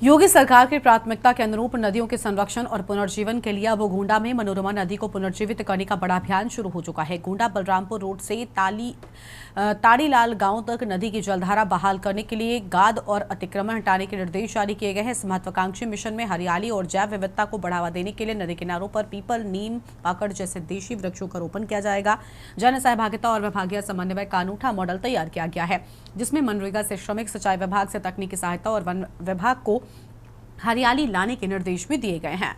योगी सरकार की प्राथमिकता के अनुरूप नदियों के संरक्षण और पुनर्जीवन के लिए अब गोंडा में मनोरमा नदी को पुनर्जीवित करने का बड़ा अभियान शुरू हो चुका है। गोंडा बलरामपुर रोड से ताड़ीलाल गांव तक नदी की जलधारा बहाल करने के लिए गाद और अतिक्रमण हटाने के निर्देश जारी किए गए हैं। इस महत्वाकांक्षी मिशन में हरियाली और जैव विविधता को बढ़ावा देने के लिए नदी किनारों पर पीपल, नीम, पाकड़ जैसे देशी वृक्षों का रोपण किया जाएगा। जन सहभागिता और विभागीय समन्वय का अनूठा मॉडल तैयार किया गया है, जिसमें मनरेगा से श्रमिक, सिंचाई विभाग से तकनीकी सहायता और वन विभाग को हरियाली लाने के निर्देश भी दिए गए हैं।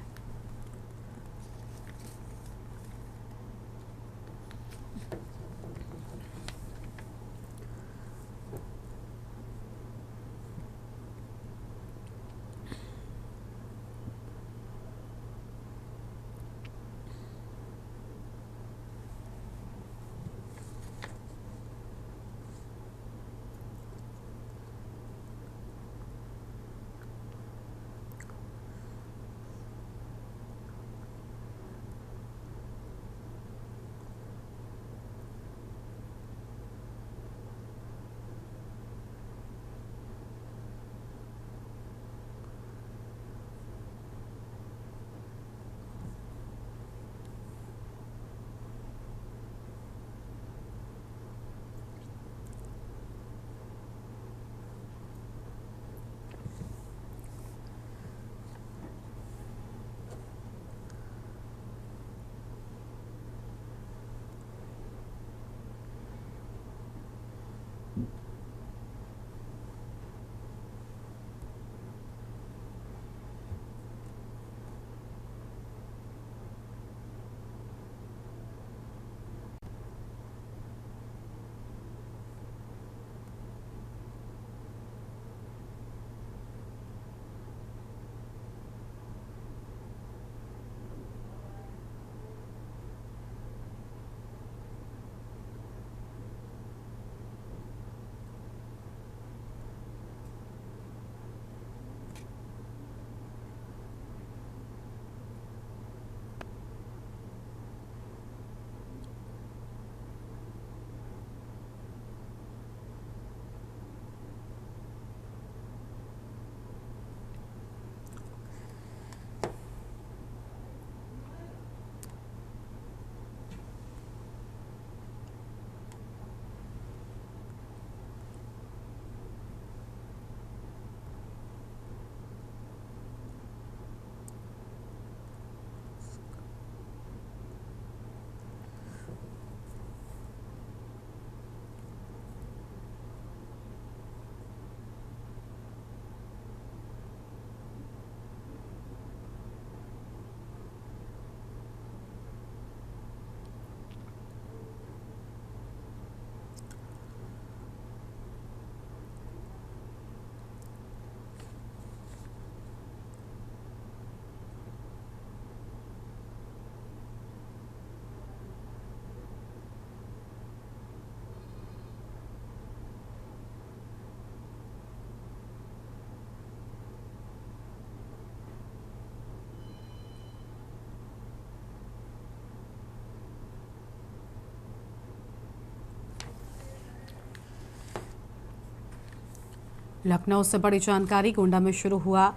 लखनऊ से बड़ी जानकारी। गोंडा में शुरू हुआ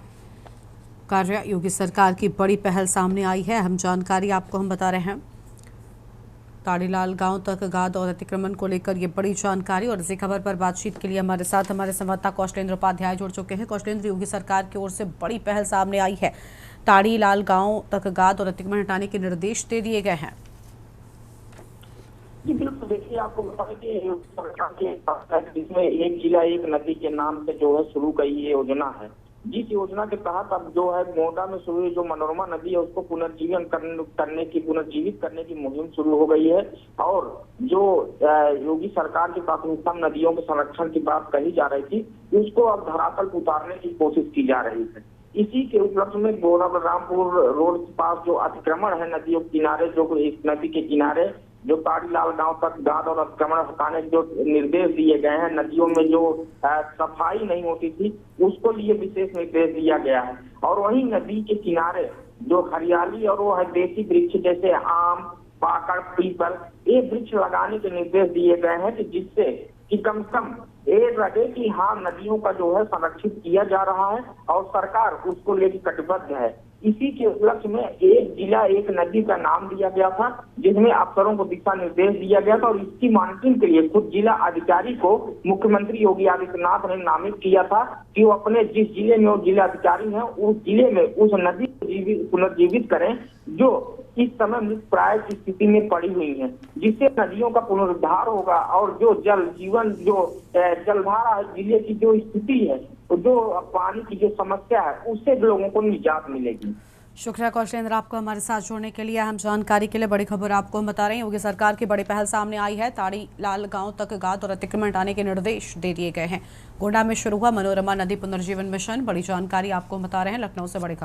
कार्य, योगी सरकार की बड़ी पहल सामने आई है। अहम जानकारी आपको हम बता रहे हैं। ताड़ीलाल गांव तक गाद और अतिक्रमण को लेकर ये बड़ी जानकारी, और इसी खबर पर बातचीत के लिए हमारे साथ हमारे संवाददाता कौशलेंद्र उपाध्याय जुड़ चुके हैं। कौशलेंद्र, योगी सरकार की ओर से बड़ी पहल सामने आई है। ताड़ीलाल गांव तक गाद और अतिक्रमण हटाने के निर्देश दे दिए गए हैं। जी बिल्कुल, देखिए आपको बता दें कि सरकार के इसमें एक जिला एक नदी के नाम से जो है शुरू की ये योजना है, जिस योजना के तहत अब जो है गोंडा में शुरू जो मनोरमा नदी है उसको पुनर्जीवित करने की मुहिम शुरू हो गई है। और जो योगी सरकार की प्राथमिकता नदियों के संरक्षण की बात कही जा रही थी, उसको अब धरातल पर उतारने की कोशिश की जा रही है। इसी के उपलक्ष्य में गोंडा बलरामपुर रोड के पास जो अतिक्रमण है नदियों के किनारे, जो इस नदी के किनारे जो ताड़ीलाल गांव तक गाद और अतिक्रमण हटाने के जो निर्देश दिए गए हैं, नदियों में जो सफाई नहीं होती थी उसको लिए विशेष निर्देश दिया गया है। और वहीं नदी के किनारे जो हरियाली और वो है देसी वृक्ष जैसे आम, पाकड़, पीपल, ये वृक्ष लगाने के निर्देश दिए गए हैं कि जिससे कि कम से कम ये लगे कि हाँ नदियों का जो है संरक्षित किया जा रहा है और सरकार उसको लेकर कटिबद्ध है। इसी के उपलक्ष्य में एक जिला एक नदी का नाम दिया गया था, जिसमें अफसरों को दिशा निर्देश दिया गया था और इसकी मॉनिटरिंग के लिए खुद जिला अधिकारी को मुख्यमंत्री योगी आदित्यनाथ ने नामित किया था कि वो अपने जिस जिले में वो जिला अधिकारी हैं उस जिले में उस नदी को पुनर्जीवित करें जो इस समय मृतप्राय की स्थिति में पड़ी हुई है, जिससे नदियों का पुनरुद्धार होगा और जो जल जीवन जो जलधारा जिले की जो स्थिति है, जो पानी की जो समस्या है, उससे लोगों को निजात मिलेगी। शुक्रिया कौशलेंद्र आपको हमारे साथ जुड़ने के लिए। अहम जानकारी के लिए बड़ी खबर आपको हम बता रहे हैं। योगी सरकार की बड़ी पहल सामने आई है। ताड़ीलाल गांव तक गाद और अतिक्रमण हटाने के निर्देश दे दिए गए हैं। गोंडा में शुरू हुआ मनोरमा नदी पुनर्जीवन मिशन। बड़ी जानकारी आपको बता रहे हैं। लखनऊ से बड़ी